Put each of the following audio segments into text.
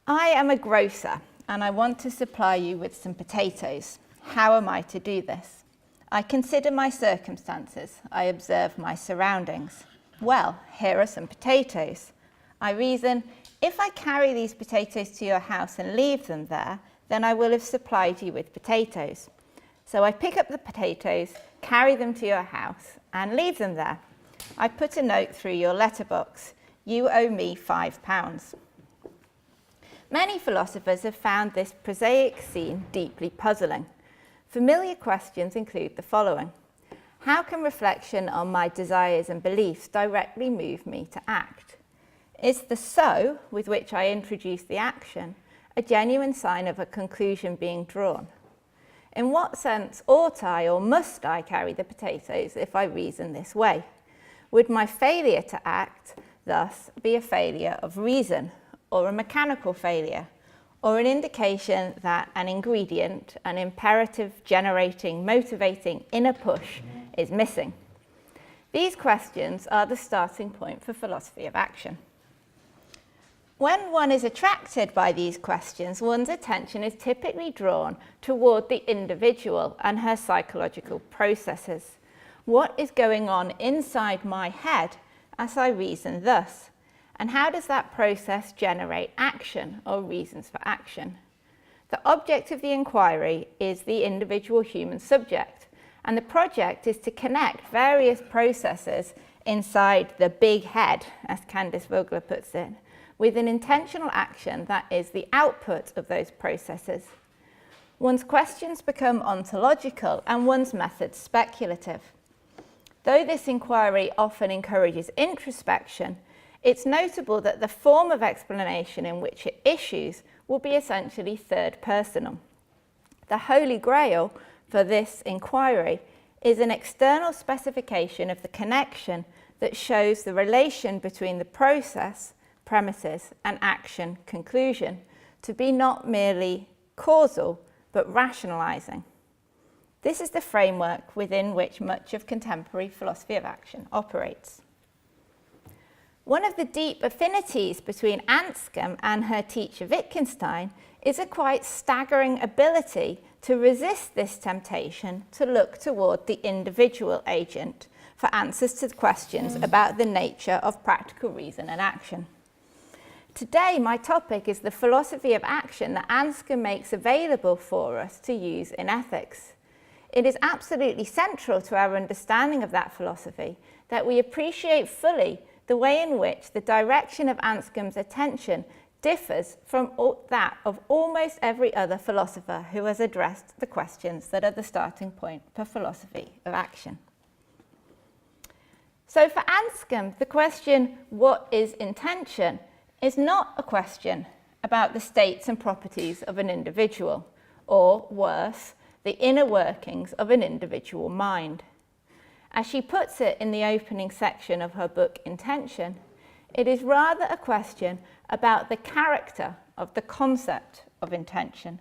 I am a grocer and I want to supply you with some potatoes. How am I to do this? I consider my circumstances. I observe my surroundings. Well, here are some potatoes. I reason, if I carry these potatoes to your house and leave them there, then I will have supplied you with potatoes. So I pick up the potatoes, carry them to your house and leave them there. I put a note through your letterbox. You owe me £5. Many philosophers have found this prosaic scene deeply puzzling. Familiar questions include the following. How can reflection on my desires and beliefs directly move me to act? Is the so with which I introduce the action a genuine sign of a conclusion being drawn? In what sense ought I or must I carry the potatoes if I reason this way? Would my failure to act thus be a failure of reason, or a mechanical failure, or an indication that an ingredient, an imperative generating, motivating inner push is missing? These questions are the starting point for philosophy of action. When one is attracted by these questions, one's attention is typically drawn toward the individual and her psychological processes. What is going on inside my head as I reason thus? And how does that process generate action or reasons for action? The object of the inquiry is the individual human subject, and the project is to connect various processes inside the big head, as Candice Vogler puts it, with an intentional action that is the output of those processes. One's questions become ontological and one's methods speculative. Though this inquiry often encourages introspection, it's notable that the form of explanation in which it issues will be essentially third personal. The holy grail for this inquiry is an external specification of the connection that shows the relation between the process, premises, and action, conclusion, to be not merely causal, but rationalizing. This is the framework within which much of contemporary philosophy of action operates. One of the deep affinities between Anscombe and her teacher Wittgenstein is a quite staggering ability to resist this temptation to look toward the individual agent for answers to questions about the nature of practical reason and action. Today, my topic is the philosophy of action that Anscombe makes available for us to use in ethics. It is absolutely central to our understanding of that philosophy that we appreciate fully the way in which the direction of Anscombe's attention differs from that of almost every other philosopher who has addressed the questions that are the starting point for philosophy of action. So for Anscombe, the question, what is intention, is not a question about the states and properties of an individual, or worse, the inner workings of an individual mind. As she puts it in the opening section of her book, Intention, it is rather a question about the character of the concept of intention.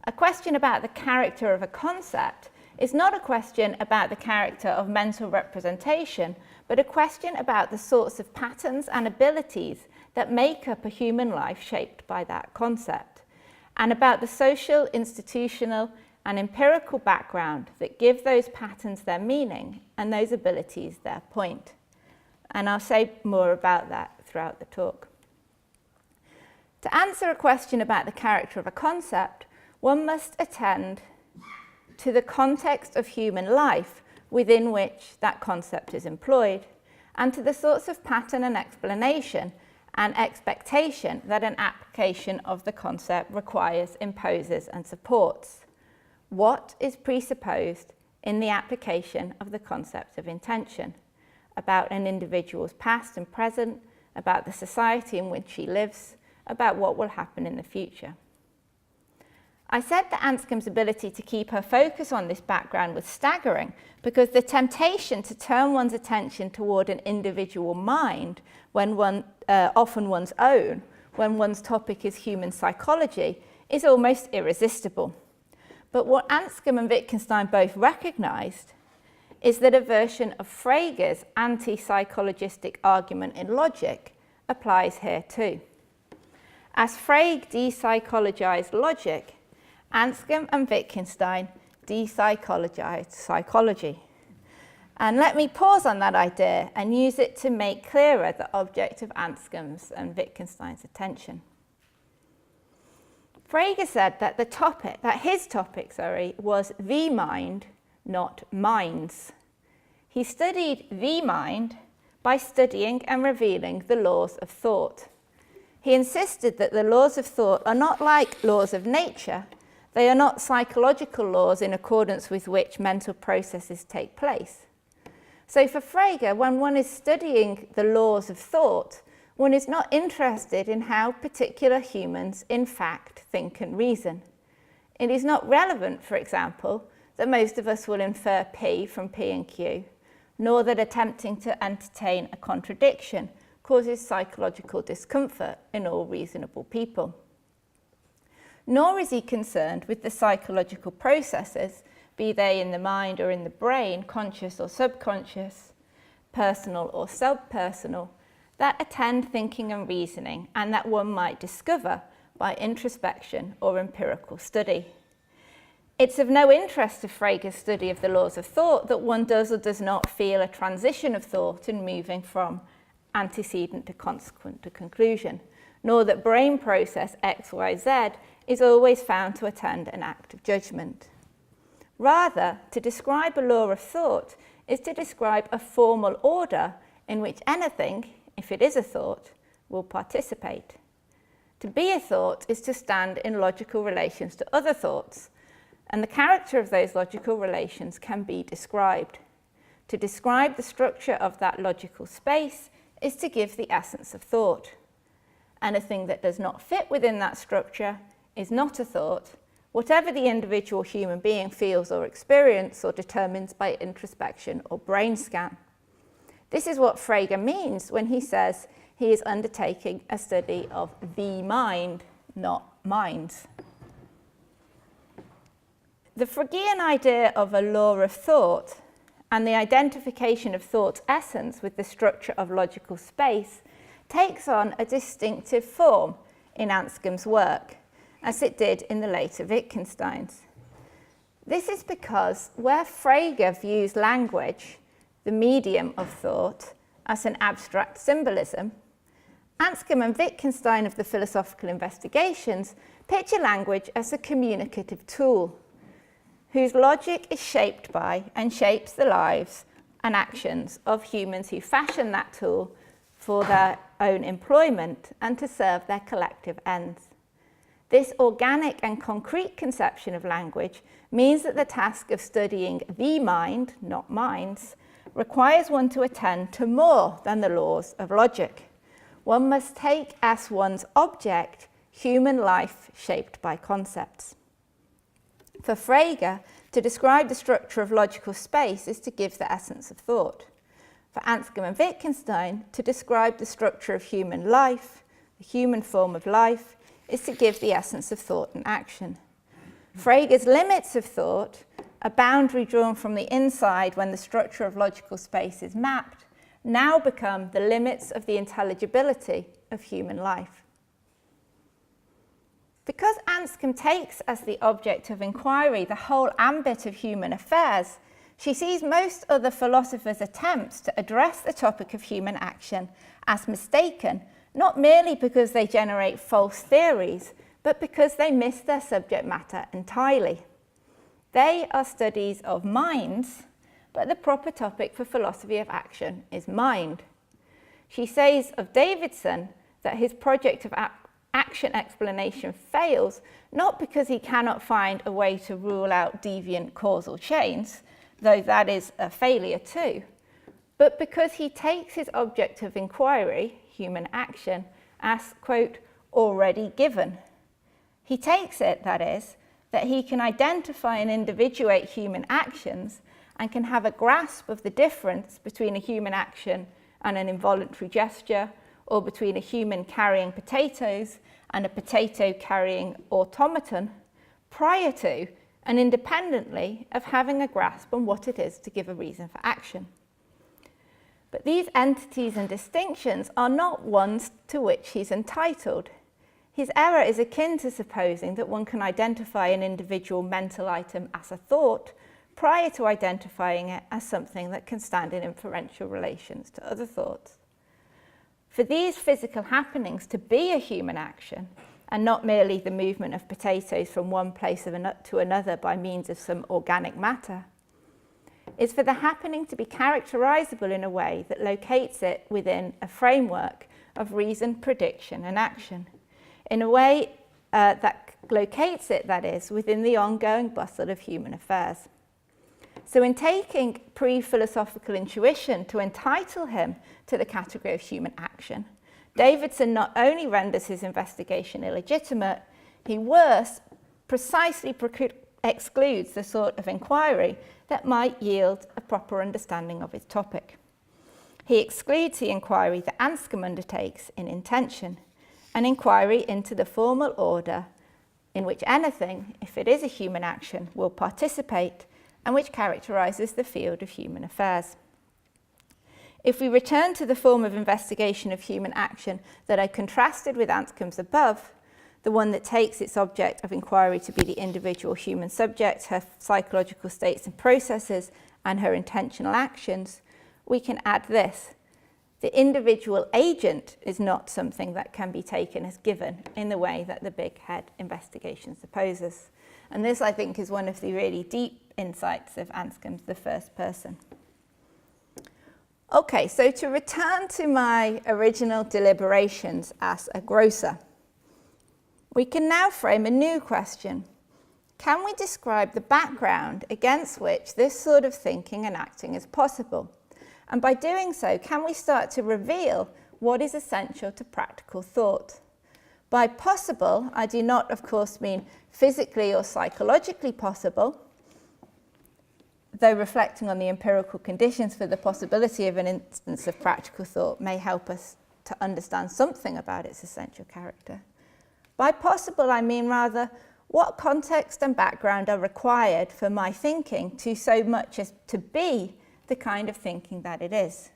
A question about the character of a concept is not a question about the character of mental representation, but a question about the sorts of patterns and abilities that make up a human life shaped by that concept, and about the social, institutional, and empirical background that give those patterns their meaning and those abilities their point. And I'll say more about that throughout the talk. To answer a question about the character of a concept, one must attend to the context of human life within which that concept is employed, and to the sorts of pattern and explanation and expectation that an application of the concept requires, imposes, and supports. What is presupposed in the application of the concept of intention about an individual's past and present, about the society in which she lives, about what will happen in the future? I said that Anscombe's ability to keep her focus on this background was staggering because the temptation to turn one's attention toward an individual mind, when often one's own, when one's topic is human psychology, is almost irresistible. But what Anscombe and Wittgenstein both recognised is that a version of Frege's anti-psychologistic argument in logic applies here too. As Frege de-psychologized logic, Anscombe and Wittgenstein de-psychologized psychology. And let me pause on that idea and use it to make clearer the object of Anscombe's and Wittgenstein's attention. Frege said that his topic was the mind, not minds. He studied the mind by studying and revealing the laws of thought. He insisted that the laws of thought are not like laws of nature. They are not psychological laws in accordance with which mental processes take place. So for Frege, when one is studying the laws of thought, one is not interested in how particular humans in fact think and reason. It is not relevant, for example, that most of us will infer P from P and Q, nor that attempting to entertain a contradiction causes psychological discomfort in all reasonable people. Nor is he concerned with the psychological processes, be they in the mind or in the brain, conscious or subconscious, personal or sub-personal, that attend thinking and reasoning and that one might discover by introspection or empirical study. It's of no interest to Frege's study of the laws of thought that one does or does not feel a transition of thought in moving from antecedent to consequent to conclusion, nor that brain process XYZ is always found to attend an act of judgment. Rather, to describe a law of thought is to describe a formal order in which anything, if it is a thought, will participate. To be a thought is to stand in logical relations to other thoughts, and the character of those logical relations can be described. To describe the structure of that logical space is to give the essence of thought. Anything that does not fit within that structure is not a thought, whatever the individual human being feels or experiences or determines by introspection or brain scan. This is what Frege means when he says he is undertaking a study of the mind, not minds. The Fregean idea of a law of thought and the identification of thought's essence with the structure of logical space takes on a distinctive form in Anscombe's work, as it did in the later Wittgenstein's. This is because where Frege views language, the medium of thought, as an abstract symbolism, Anscombe and Wittgenstein of the philosophical investigations picture language as a communicative tool, whose logic is shaped by and shapes the lives and actions of humans who fashion that tool for their own employment and to serve their collective ends. This organic and concrete conception of language means that the task of studying the mind, not minds, requires one to attend to more than the laws of logic. One must take as one's object human life shaped by concepts. For Frege, to describe the structure of logical space is to give the essence of thought. For Anscombe and Wittgenstein, to describe the structure of human life, the human form of life, is to give the essence of thought and action. Frege's limits of thought, a boundary drawn from the inside when the structure of logical space is mapped, now become the limits of the intelligibility of human life. Because Anscombe takes as the object of inquiry the whole ambit of human affairs, she sees most other philosophers' attempts to address the topic of human action as mistaken, not merely because they generate false theories, but because they miss their subject matter entirely. They are studies of minds, but the proper topic for philosophy of action is mind. She says of Davidson that his project of action explanation fails, not because he cannot find a way to rule out deviant causal chains, though that is a failure too, but because he takes his object of inquiry, human action, as, quote, already given. He takes it, that is, that he can identify and individuate human actions and can have a grasp of the difference between a human action and an involuntary gesture, or between a human carrying potatoes and a potato carrying automaton, prior to and independently of having a grasp on what it is to give a reason for action. But these entities and distinctions are not ones to which he's entitled. His error is akin to supposing that one can identify an individual mental item as a thought prior to identifying it as something that can stand in inferential relations to other thoughts. For these physical happenings to be a human action, and not merely the movement of potatoes from one place to another by means of some organic matter, is for the happening to be characterizable in a way that locates it within a framework of reason, prediction, and action, in a way that locates it, that is, within the ongoing bustle of human affairs. So in taking pre-philosophical intuition to entitle him to the category of human action, Davidson not only renders his investigation illegitimate, he worse precisely excludes the sort of inquiry that might yield a proper understanding of his topic. He excludes the inquiry that Anscombe undertakes in Intention, an inquiry into the formal order in which anything, if it is a human action, will participate, and which characterises the field of human affairs. If we return to the form of investigation of human action that I contrasted with Anscombe's above, the one that takes its object of inquiry to be the individual human subject, her psychological states and processes, and her intentional actions, we can add this. The individual agent is not something that can be taken as given in the way that the big head investigation supposes. And this, I think, is one of the really deep insights of Anscombe's The First Person. Okay, so to return to my original deliberations as a grocer, we can now frame a new question. Can we describe the background against which this sort of thinking and acting is possible? And by doing so, can we start to reveal what is essential to practical thought? By possible, I do not, of course, mean physically or psychologically possible, though reflecting on the empirical conditions for the possibility of an instance of practical thought may help us to understand something about its essential character. By possible, I mean rather what context and background are required for my thinking to so much as to be the kind of thinking that it is.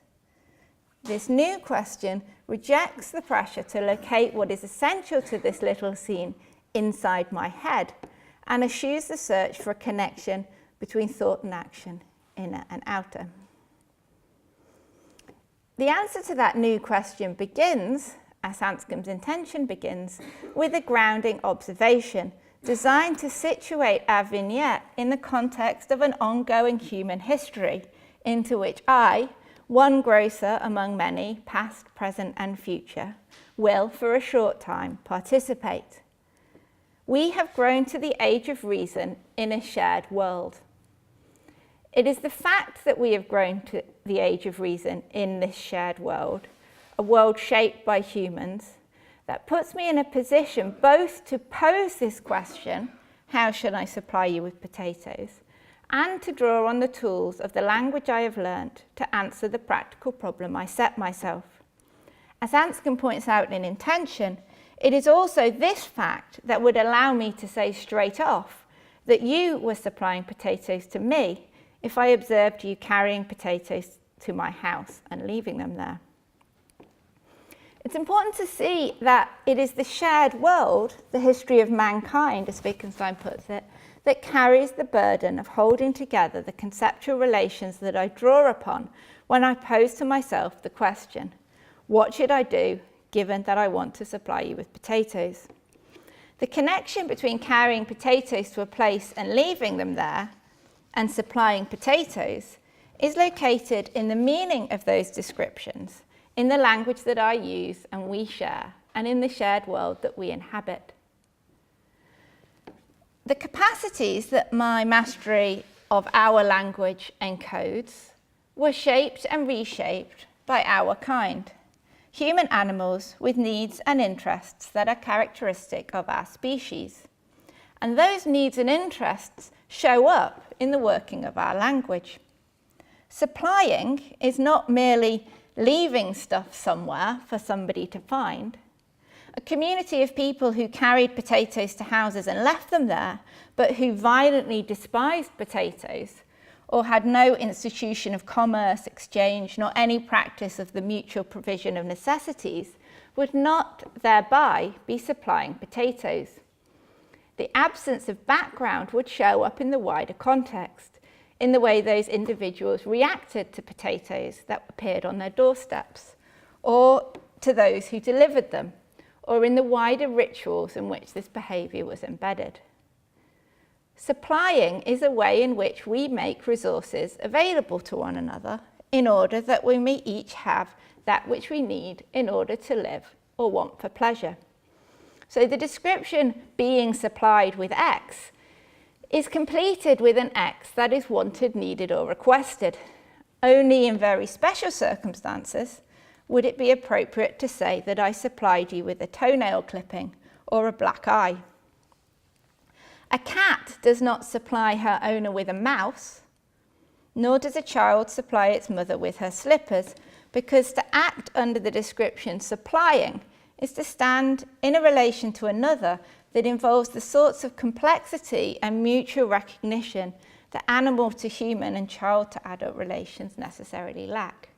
This new question rejects the pressure to locate what is essential to this little scene inside my head and eschews the search for a connection between thought and action, inner and outer. The answer to that new question begins, as Anscombe's Intention begins, with a grounding observation designed to situate our vignette in the context of an ongoing human history into which I, one grocer among many, past, present and future, will for a short time participate. We have grown to the age of reason in a shared world. It is the fact that we have grown to the age of reason in this shared world, a world shaped by humans, that puts me in a position both to pose this question, how should I supply you with potatoes, and to draw on the tools of the language I have learnt to answer the practical problem I set myself. As Anscombe points out in Intention, it is also this fact that would allow me to say straight off that you were supplying potatoes to me if I observed you carrying potatoes to my house and leaving them there. It's important to see that it is the shared world, the history of mankind, as Wittgenstein puts it, that carries the burden of holding together the conceptual relations that I draw upon when I pose to myself the question, what should I do given that I want to supply you with potatoes? The connection between carrying potatoes to a place and leaving them there and supplying potatoes is located in the meaning of those descriptions, in the language that I use and we share, and in the shared world that we inhabit. The capacities that my mastery of our language encodes were shaped and reshaped by our kind, human animals with needs and interests that are characteristic of our species. And those needs and interests show up in the working of our language. Supplying is not merely leaving stuff somewhere for somebody to find. A community of people who carried potatoes to houses and left them there, but who violently despised potatoes, or had no institution of commerce, exchange, nor any practice of the mutual provision of necessities, would not thereby be supplying potatoes. The absence of background would show up in the wider context, in the way those individuals reacted to potatoes that appeared on their doorsteps, or to those who delivered them, or in the wider rituals in which this behaviour was embedded. Supplying is a way in which we make resources available to one another in order that we may each have that which we need in order to live or want for pleasure. So the description being supplied with X is completed with an X that is wanted, needed or requested. Only in very special circumstances would it be appropriate to say that I supplied you with a toenail clipping or a black eye. A cat does not supply her owner with a mouse, nor does a child supply its mother with her slippers, because to act under the description supplying is to stand in a relation to another that involves the sorts of complexity and mutual recognition that animal to human and child to adult relations necessarily lack.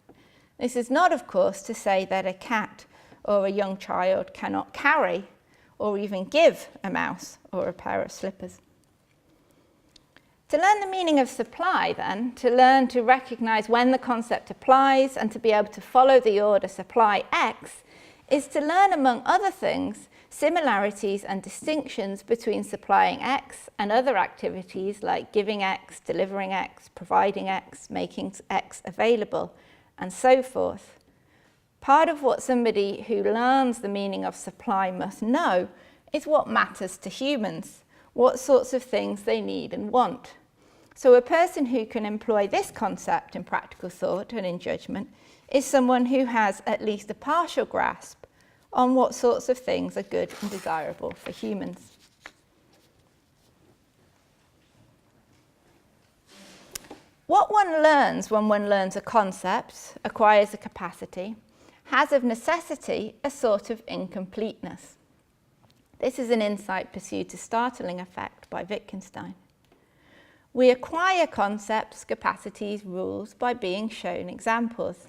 This is not, of course, to say that a cat or a young child cannot carry or even give a mouse or a pair of slippers. To learn the meaning of supply, then, to learn to recognise when the concept applies and to be able to follow the order supply X, is to learn, among other things, similarities and distinctions between supplying X and other activities like giving X, delivering X, providing X, making X available, and so forth. Part of what somebody who learns the meaning of supply must know is what matters to humans, what sorts of things they need and want. So a person who can employ this concept in practical thought and in judgment is someone who has at least a partial grasp on what sorts of things are good and desirable for humans. What one learns when one learns a concept, acquires a capacity, has of necessity a sort of incompleteness. This is an insight pursued to startling effect by Wittgenstein. We acquire concepts, capacities, rules by being shown examples.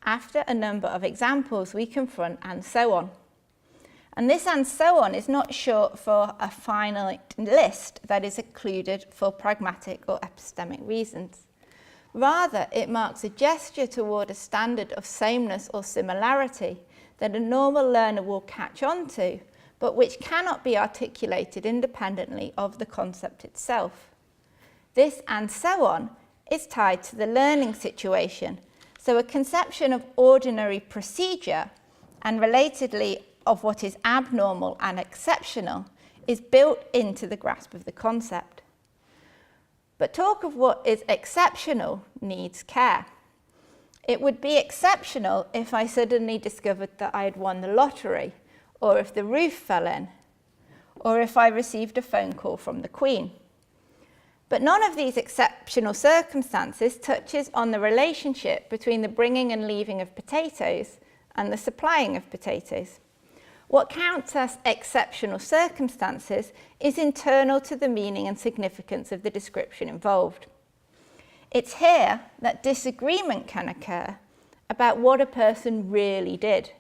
After a number of examples, we confront and so on. And this and so on is not short for a finite list that is included for pragmatic or epistemic reasons. Rather, it marks a gesture toward a standard of sameness or similarity that a normal learner will catch on to, but which cannot be articulated independently of the concept itself. This and so on is tied to the learning situation, so a conception of ordinary procedure and relatedly of what is abnormal and exceptional is built into the grasp of the concept. But talk of what is exceptional needs care. It would be exceptional if I suddenly discovered that I had won the lottery, or if the roof fell in, or if I received a phone call from the Queen. But none of these exceptional circumstances touches on the relationship between the bringing and leaving of potatoes and the supplying of potatoes. What counts as exceptional circumstances is internal to the meaning and significance of the description involved. It's here that disagreement can occur about what a person really did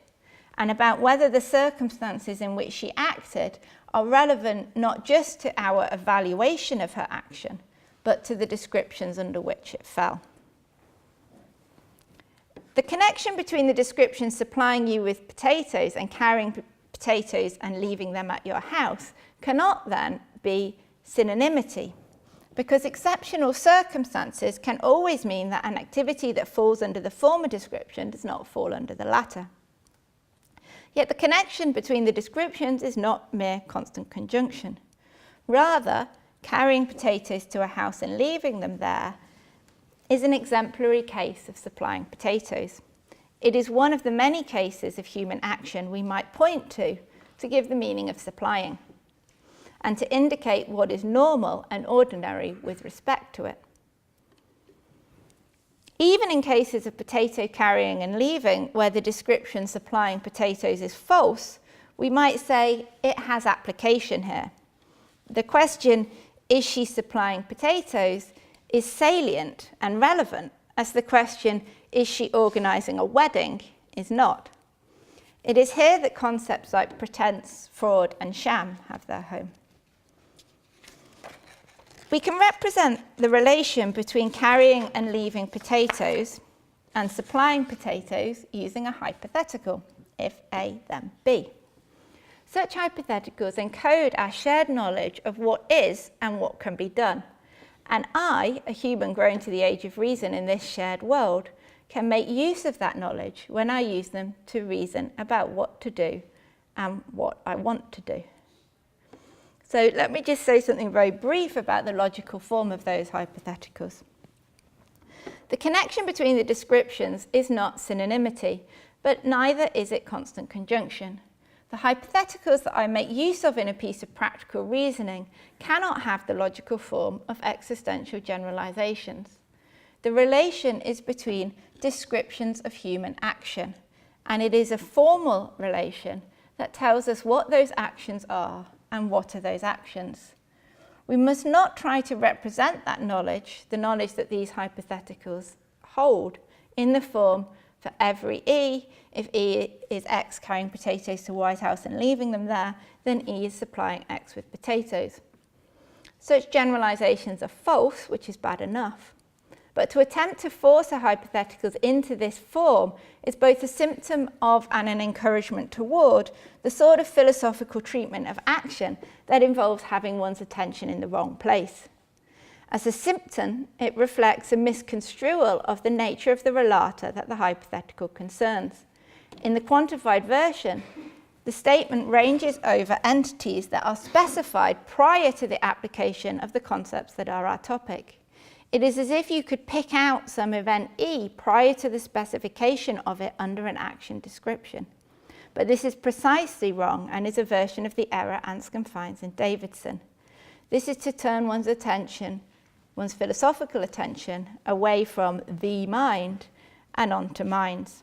and about whether the circumstances in which she acted are relevant not just to our evaluation of her action, but to the descriptions under which it fell. The connection between the description supplying you with potatoes and carrying potatoes and leaving them at your house cannot then be synonymity, because exceptional circumstances can always mean that an activity that falls under the former description does not fall under the latter. Yet the connection between the descriptions is not mere constant conjunction. Rather, carrying potatoes to a house and leaving them there is an exemplary case of supplying potatoes. It is one of the many cases of human action we might point to give the meaning of supplying, and to indicate what is normal and ordinary with respect to it. Even in cases of potato carrying and leaving, where the description supplying potatoes is false, we might say it has application here. The question, is she supplying potatoes, is salient and relevant, as the question, is she organising a wedding, is not. It is here that concepts like pretense, fraud, and sham have their home. We can represent the relation between carrying and leaving potatoes and supplying potatoes using a hypothetical, if A then B. Such hypotheticals encode our shared knowledge of what is and what can be done. And I, a human grown to the age of reason in this shared world, can make use of that knowledge when I use them to reason about what to do and what I want to do. So let me just say something very brief about the logical form of those hypotheticals. The connection between the descriptions is not synonymity, but neither is it constant conjunction. The hypotheticals that I make use of in a piece of practical reasoning cannot have the logical form of existential generalizations. The relation is between descriptions of human action, and it is a formal relation that tells us what those actions are and what are those actions. We must not try to represent that knowledge, the knowledge that these hypotheticals hold, in the form for every E. If E is X carrying potatoes to White House and leaving them there, then E is supplying X with potatoes. Such generalizations are false, which is bad enough. But to attempt to force our hypotheticals into this form is both a symptom of and an encouragement toward the sort of philosophical treatment of action that involves having one's attention in the wrong place. As a symptom, it reflects a misconstrual of the nature of the relata that the hypothetical concerns. In the quantified version, the statement ranges over entities that are specified prior to the application of the concepts that are our topic. It is as if you could pick out some event E prior to the specification of it under an action description. But this is precisely wrong and is a version of the error Anscombe finds in Davidson. This is to turn one's attention, one's philosophical attention, away from the mind and onto minds.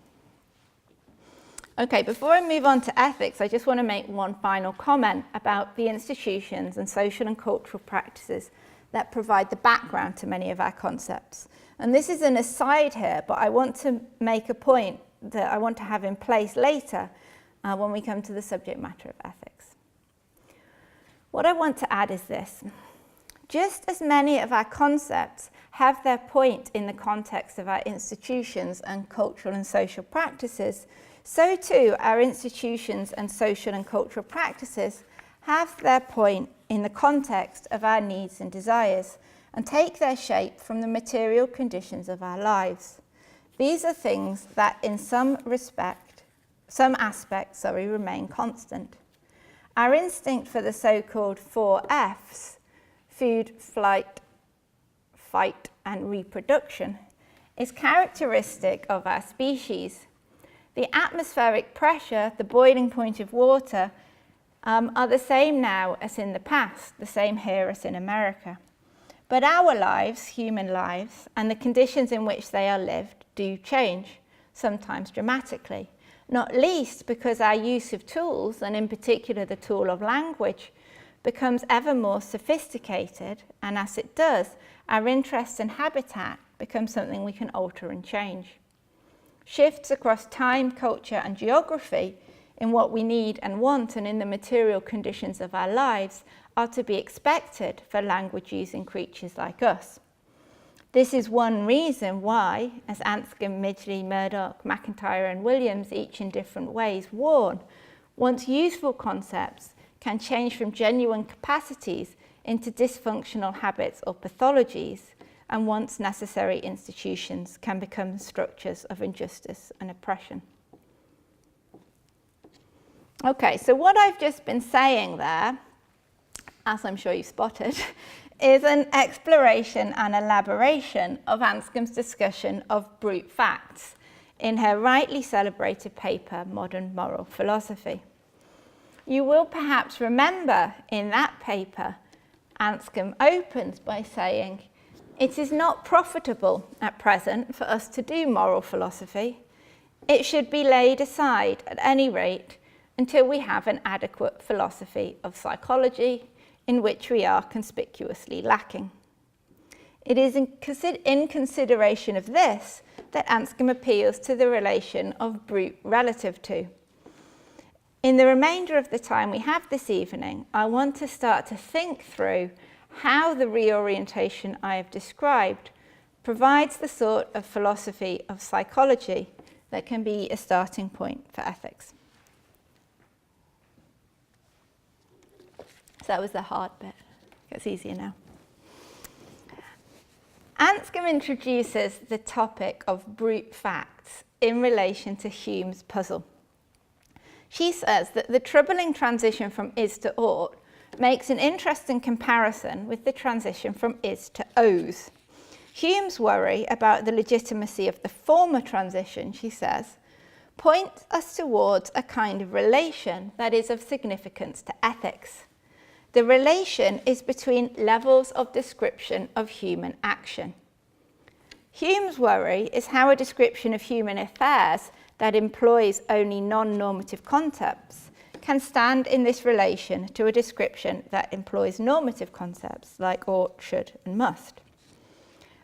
Okay, before I move on to ethics, I just want to make one final comment about the institutions and social and cultural practices that provide the background to many of our concepts. And this is an aside here, but I want to make a point that I want to have in place later when we come to the subject matter of ethics. What I want to add is this. Just as many of our concepts have their point in the context of our institutions and cultural and social practices, so too our institutions and social and cultural practices have their point in the context of our needs and desires and take their shape from the material conditions of our lives. These are things that in some aspects, remain constant. Our instinct for the so-called 4 Fs, food, flight, fight, and reproduction, is characteristic of our species. The atmospheric pressure, the boiling point of water, are the same now as in the past, the same here as in America. But our lives, human lives, and the conditions in which they are lived do change, sometimes dramatically, not least because our use of tools, and in particular the tool of language, becomes ever more sophisticated, and as it does, our interests and habitat become something we can alter and change. Shifts across time, culture, and geography in what we need and want and in the material conditions of our lives are to be expected for language-using creatures like us. This is one reason why, as Anscombe, Midgley, Murdoch, McIntyre and Williams, each in different ways, warn, once useful concepts can change from genuine capacities into dysfunctional habits or pathologies, and once necessary institutions can become structures of injustice and oppression. Okay, so what I've just been saying there, as I'm sure you've spotted, is an exploration and elaboration of Anscombe's discussion of brute facts in her rightly celebrated paper, Modern Moral Philosophy. You will perhaps remember in that paper, Anscombe opens by saying, "It is not profitable at present for us to do moral philosophy. It should be laid aside at any rate until we have an adequate philosophy of psychology, in which we are conspicuously lacking." It is in consideration of this that Anscombe appeals to the relation of brute relative to. In the remainder of the time we have this evening, I want to start to think through how the reorientation I have described provides the sort of philosophy of psychology that can be a starting point for ethics. So that was the hard bit. It gets easier now. Anscombe introduces the topic of brute facts in relation to Hume's puzzle. She says that the troubling transition from is to ought makes an interesting comparison with the transition from is to owes. Hume's worry about the legitimacy of the former transition, she says, points us towards a kind of relation that is of significance to ethics. The relation is between levels of description of human action. Hume's worry is how a description of human affairs that employs only non-normative concepts can stand in this relation to a description that employs normative concepts like ought, should, and must.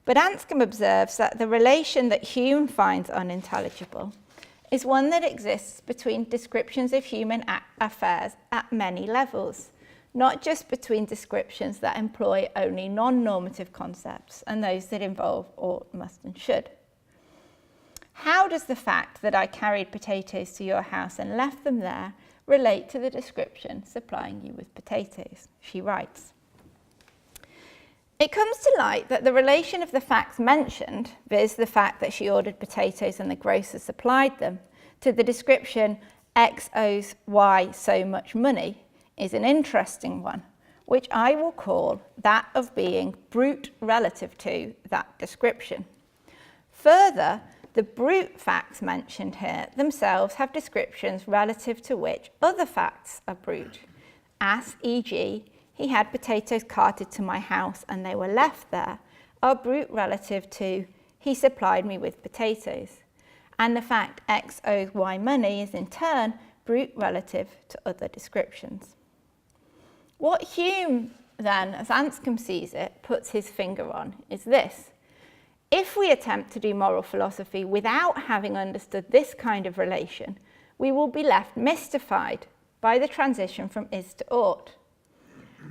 But Anscombe observes that the relation that Hume finds unintelligible is one that exists between descriptions of human affairs at many levels, not just between descriptions that employ only non-normative concepts and those that involve ought, must, and should. How does the fact that I carried potatoes to your house and left them there relate to the description supplying you with potatoes? She writes, it comes to light that the relation of the facts mentioned, viz. The fact that she ordered potatoes and the grocer supplied them, to the description X owes Y so much money, is an interesting one, which I will call that of being brute relative to that description. Further, the brute facts mentioned here themselves have descriptions relative to which other facts are brute, as e.g., he had potatoes carted to my house and they were left there, are brute relative to he supplied me with potatoes. And the fact X owes Y money is in turn brute relative to other descriptions. What Hume then, as Anscombe sees it, puts his finger on is this. If we attempt to do moral philosophy without having understood this kind of relation, we will be left mystified by the transition from is to ought.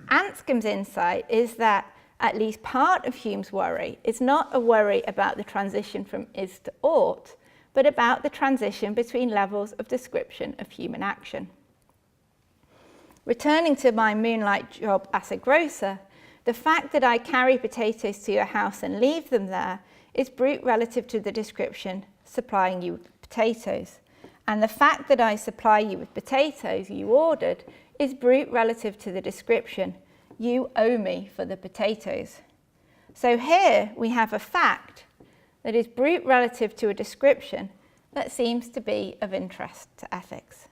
Anscombe's insight is that at least part of Hume's worry is not a worry about the transition from is to ought, but about the transition between levels of description of human action. Returning to my moonlight job as a grocer, the fact that I carry potatoes to your house and leave them there is brute relative to the description supplying you with potatoes. And the fact that I supply you with potatoes you ordered is brute relative to the description you owe me for the potatoes. So here we have a fact that is brute relative to a description that seems to be of interest to ethics.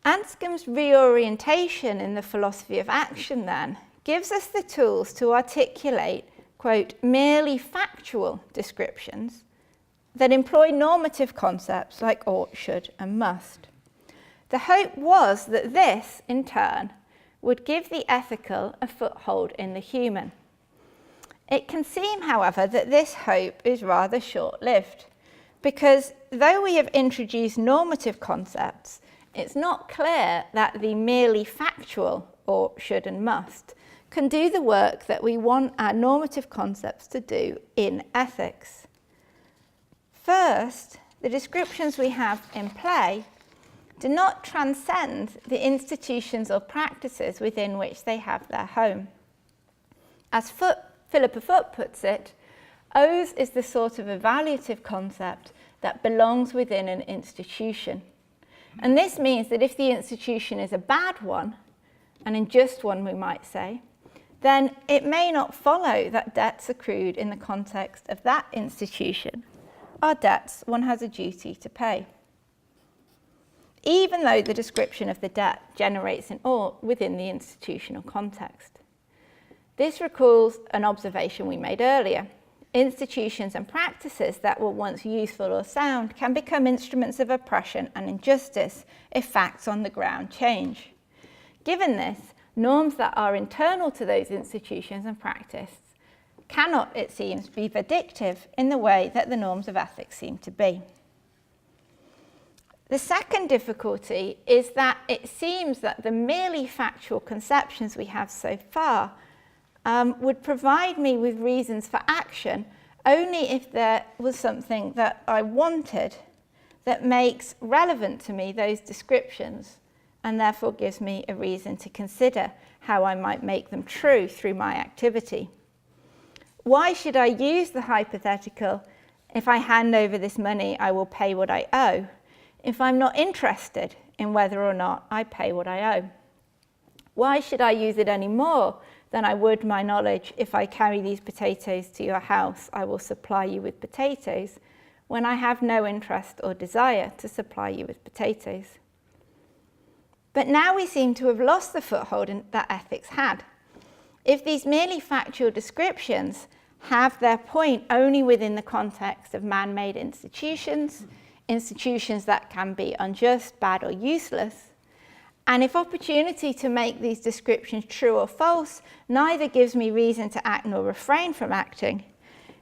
Anscombe's reorientation in the philosophy of action then gives us the tools to articulate, quote, merely factual descriptions that employ normative concepts like ought, should, and must. The hope was that this, in turn, would give the ethical a foothold in the human. It can seem, however, that this hope is rather short-lived, because though we have introduced normative concepts, it's not clear that the merely factual ought, should, and must can do the work that we want our normative concepts to do in ethics. First, the descriptions we have in play do not transcend the institutions or practices within which they have their home. As Philippa Foot puts it, owes is the sort of evaluative concept that belongs within an institution. And this means that if the institution is a bad one, an unjust one we might say, then it may not follow that debts accrued in the context of that institution are debts one has a duty to pay, even though the description of the debt generates an ought within the institutional context. This recalls an observation we made earlier. Institutions and practices that were once useful or sound can become instruments of oppression and injustice if facts on the ground change. Given this, norms that are internal to those institutions and practice cannot, it seems, be vindictive in the way that the norms of ethics seem to be. The second difficulty is that it seems that the merely factual conceptions we have so far would provide me with reasons for action only if there was something that I wanted that makes relevant to me those descriptions and therefore gives me a reason to consider how I might make them true through my activity. Why should I use the hypothetical, if I hand over this money, I will pay what I owe, if I'm not interested in whether or not I pay what I owe? Why should I use it any more than I would my knowledge, if I carry these potatoes to your house, I will supply you with potatoes, when I have no interest or desire to supply you with potatoes? But now we seem to have lost the foothold that ethics had. If these merely factual descriptions have their point only within the context of man-made institutions, institutions that can be unjust, bad, or useless, and if opportunity to make these descriptions true or false neither gives me reason to act nor refrain from acting,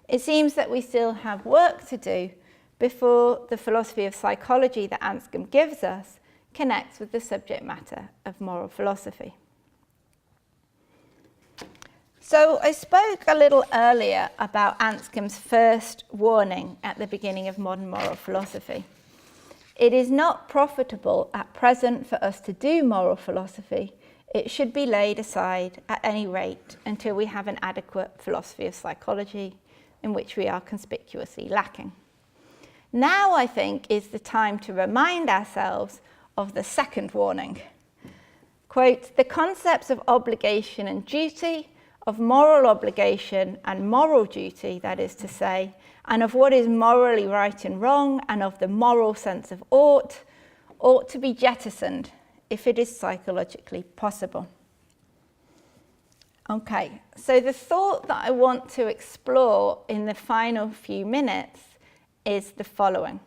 it seems that we still have work to do before the philosophy of psychology that Anscombe gives us connects with the subject matter of moral philosophy. So I spoke a little earlier about Anscombe's first warning at the beginning of modern moral philosophy. It is not profitable at present for us to do moral philosophy. It should be laid aside at any rate until we have an adequate philosophy of psychology, in which we are conspicuously lacking. Now, I think, is the time to remind ourselves of the second warning. Quote, the concepts of obligation and duty, of moral obligation and moral duty, that is to say, and of what is morally right and wrong, and of the moral sense of ought to be jettisoned if it is psychologically possible. Okay, so the thought that I want to explore in the final few minutes is the following: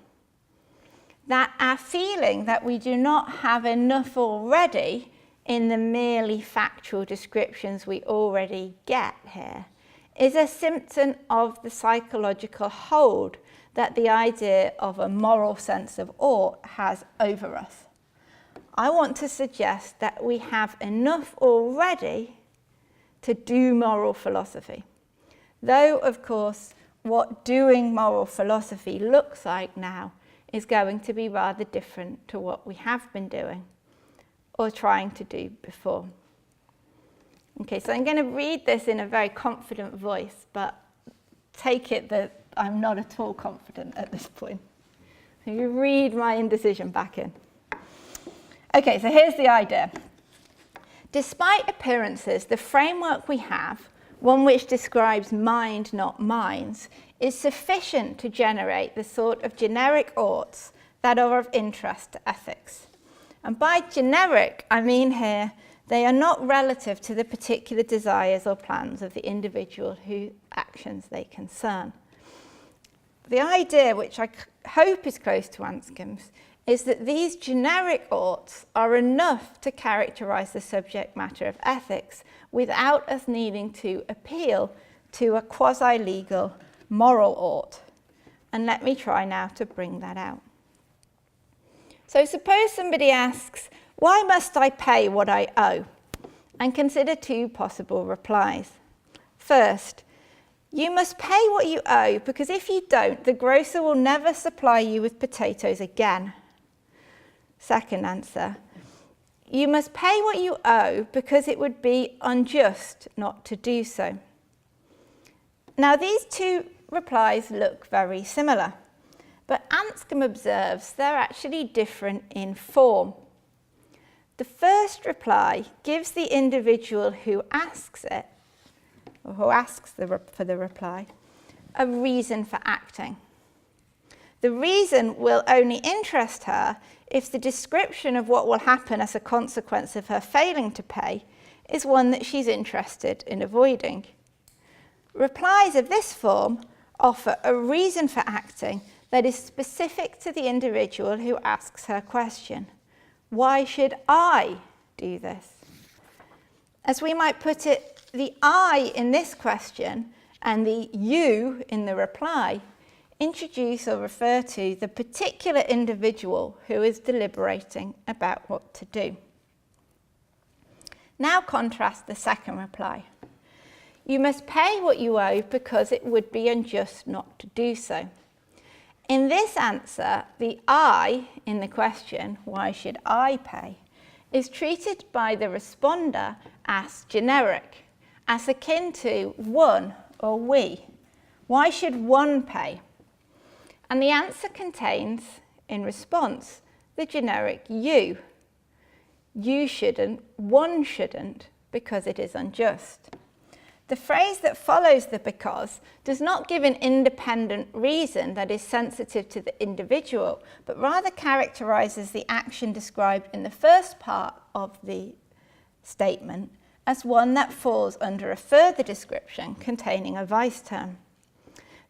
that our feeling that we do not have enough already in the merely factual descriptions we already get here is a symptom of the psychological hold that the idea of a moral sense of ought has over us. I want to suggest that we have enough already to do moral philosophy, though, of course, what doing moral philosophy looks like now is going to be rather different to what we have been doing or trying to do before. Okay, so I'm going to read this in a very confident voice, but take it that I'm not at all confident at this point. So you read my indecision back in. Okay, so here's the idea. Despite appearances, the framework we have, one which describes mind, not minds, is sufficient to generate the sort of generic oughts that are of interest to ethics. And by generic, I mean here, they are not relative to the particular desires or plans of the individual whose actions they concern. The idea, which I hope is close to Anscombe's, is that these generic oughts are enough to characterize the subject matter of ethics without us needing to appeal to a quasi-legal moral ought. And let me try now to bring that out. So suppose somebody asks, why must I pay what I owe? And consider two possible replies. First, you must pay what you owe because if you don't, the grocer will never supply you with potatoes again. Second answer, you must pay what you owe because it would be unjust not to do so. Now, these two replies look very similar, but Anscombe observes they're actually different in form. The first reply gives the individual who asks it, or who asks for the reply, a reason for acting. The reason will only interest her if the description of what will happen as a consequence of her failing to pay is one that she's interested in avoiding. Replies of this form offer a reason for acting that is specific to the individual who asks her question. Why should I do this? As we might put it, the I in this question and the you in the reply introduce or refer to the particular individual who is deliberating about what to do. Now contrast the second reply. You must pay what you owe because it would be unjust not to do so. In this answer, the I in the question, why should I pay, is treated by the responder as generic, as akin to one or we. Why should one pay? And the answer contains, in response, the generic you. You shouldn't, one shouldn't, because it is unjust. The phrase that follows the because does not give an independent reason that is sensitive to the individual, but rather characterises the action described in the first part of the statement as one that falls under a further description containing a vice term.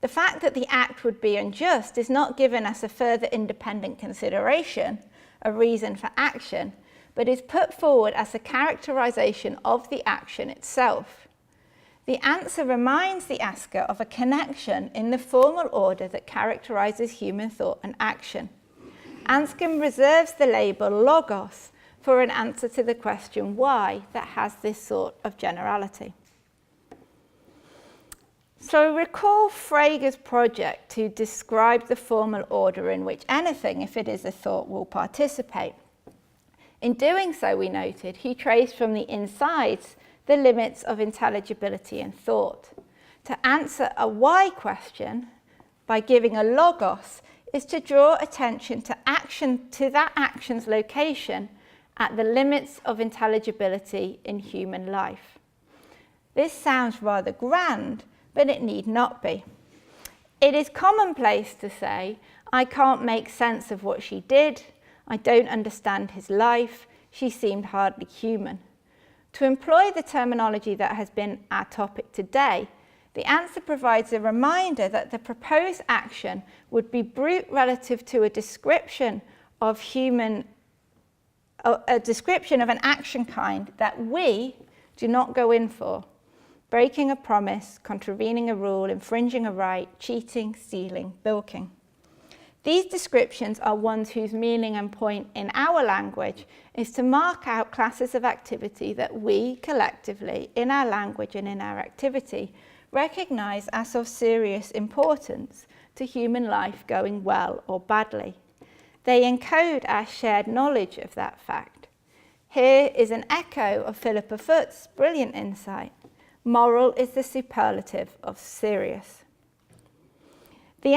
The fact that the act would be unjust is not given as a further independent consideration, a reason for action, but is put forward as a characterisation of the action itself. The answer reminds the asker of a connection in the formal order that characterises human thought and action. Anscombe reserves the label logos for an answer to the question why that has this sort of generality. So recall Freges Project to describe the formal order in which anything, if it is a thought, will participate. In doing so, we noted, he traced from the insides the limits of intelligibility and thought. To answer a why question by giving a logos is to draw attention to that action's location at the limits of intelligibility in human life. This sounds rather grand, but it need not be. It is commonplace to say, I can't make sense of what she did, I don't understand his life, she seemed hardly human. To employ the terminology that has been our topic today, the answer provides a reminder that the proposed action would be brute relative to a description of an action kind that we do not go in for: breaking a promise, contravening a rule, infringing a right, cheating, stealing, bilking. These descriptions are ones whose meaning and point in our language is to mark out classes of activity that we collectively, in our language and in our activity, recognise as of serious importance to human life going well or badly. They encode our shared knowledge of that fact. Here is an echo of Philippa Foot's brilliant insight. Moral is the superlative of serious. The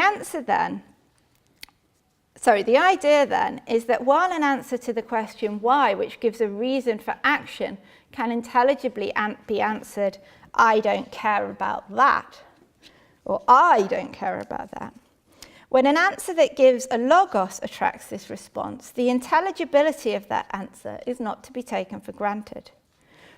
idea then is that while an answer to the question why, which gives a reason for action, can intelligibly be answered, I don't care about that, or I don't care about that. When an answer that gives a logos attracts this response, the intelligibility of that answer is not to be taken for granted.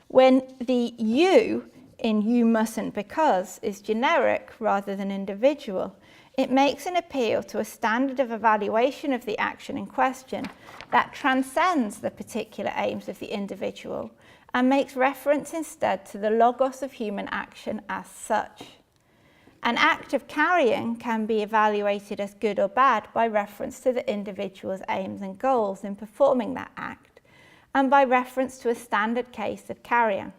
When the you in you mustn't because is generic rather than individual, it makes an appeal to a standard of evaluation of the action in question that transcends the particular aims of the individual and makes reference instead to the logos of human action as such. An act of carrying can be evaluated as good or bad by reference to the individual's aims and goals in performing that act, and by reference to a standard case of carrying.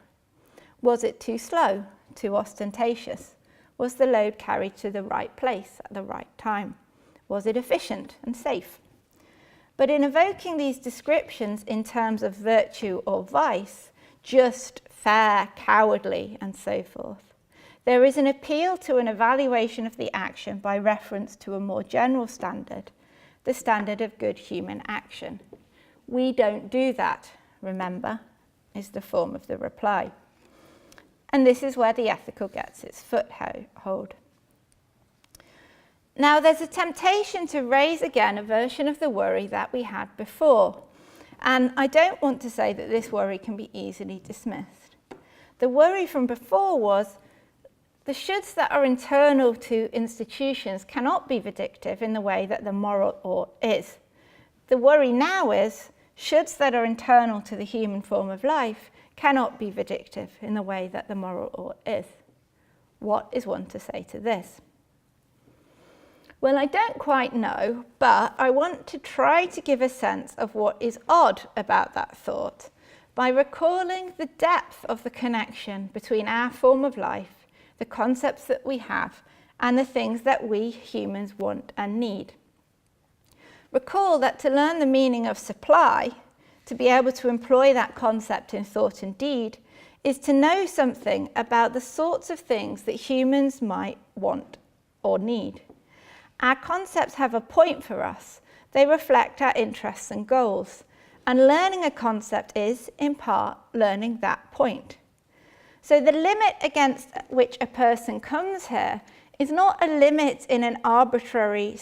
Was it too slow, too ostentatious? Was the load carried to the right place at the right time? Was it efficient and safe? But in evoking these descriptions in terms of virtue or vice, just, fair, cowardly, and so forth, there is an appeal to an evaluation of the action by reference to a more general standard, the standard of good human action. We don't do that, remember, is the form of the reply. And this is where the ethical gets its foothold. Now, there's a temptation to raise again a version of the worry that we had before. And I don't want to say that this worry can be easily dismissed. The worry from before was the shoulds that are internal to institutions cannot be vindictive in the way that the moral ought is. The worry now is shoulds that are internal to the human form of life cannot be vindictive in the way that the moral ought is. What is one to say to this? Well, I don't quite know, but I want to try to give a sense of what is odd about that thought by recalling the depth of the connection between our form of life, the concepts that we have, and the things that we humans want and need. Recall that to learn the meaning of supply, to be able to employ that concept in thought and deed, is to know something about the sorts of things that humans might want or need. Our concepts have a point for us. They reflect our interests and goals. And learning a concept is, in part, learning that point. So the limit against which a person comes here is not a limit in an arbitrary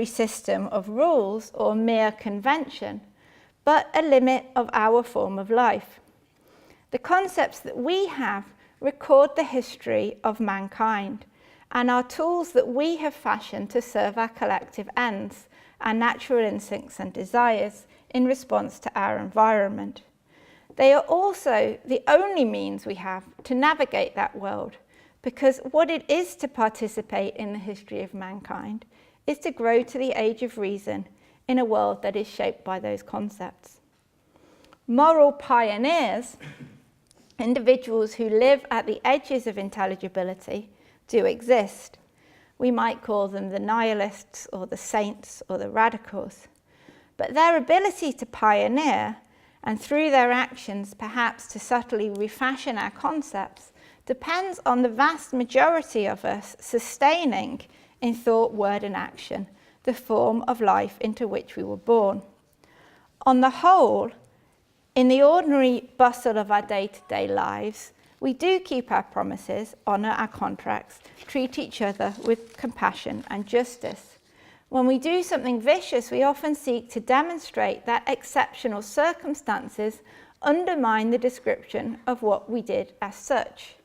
system of rules or mere convention, but a limit of our form of life. The concepts that we have record the history of mankind and are tools that we have fashioned to serve our collective ends, our natural instincts and desires in response to our environment. They are also the only means we have to navigate that world, because what it is to participate in the history of mankind is to grow to the age of reason in a world that is shaped by those concepts. Moral pioneers, individuals who live at the edges of intelligibility, do exist. We might call them the nihilists or the saints or the radicals. But their ability to pioneer, and through their actions perhaps to subtly refashion our concepts, depends on the vast majority of us sustaining in thought, word and action the form of life into which we were born. On the whole, in the ordinary bustle of our day-to-day lives, we do keep our promises, honour our contracts, treat each other with compassion and justice. When we do something vicious, we often seek to demonstrate that exceptional circumstances undermine the description of what we did as such.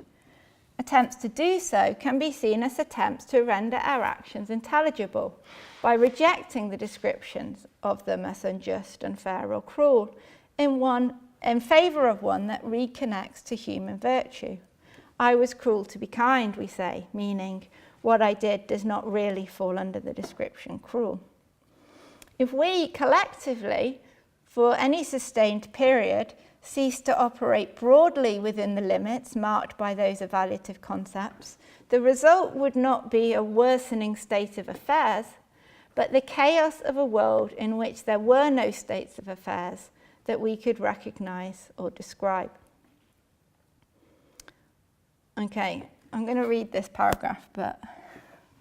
Attempts to do so can be seen as attempts to render our actions intelligible by rejecting the descriptions of them as unjust, unfair or cruel in favour of one that reconnects to human virtue. I was cruel to be kind, we say, meaning what I did does not really fall under the description cruel. If we collectively, for any sustained period, cease to operate broadly within the limits marked by those evaluative concepts, the result would not be a worsening state of affairs, but the chaos of a world in which there were no states of affairs that we could recognise or describe. Okay, I'm going to read this paragraph, but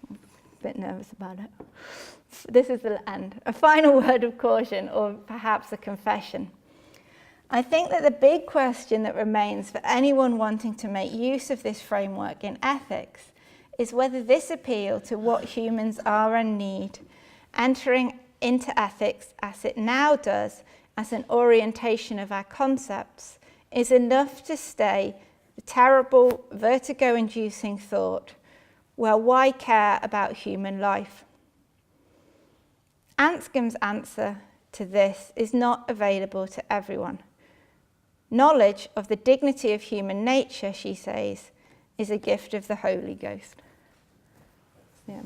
I'm a bit nervous about it. This is the end. A final word of caution, or perhaps a confession. I think that the big question that remains for anyone wanting to make use of this framework in ethics is whether this appeal to what humans are and need, entering into ethics as it now does, as an orientation of our concepts, is enough to stay the terrible, vertigo-inducing thought, well, why care about human life? Anscombe's answer to this is not available to everyone. Knowledge of the dignity of human nature, she says, is a gift of the Holy Ghost. Yeah.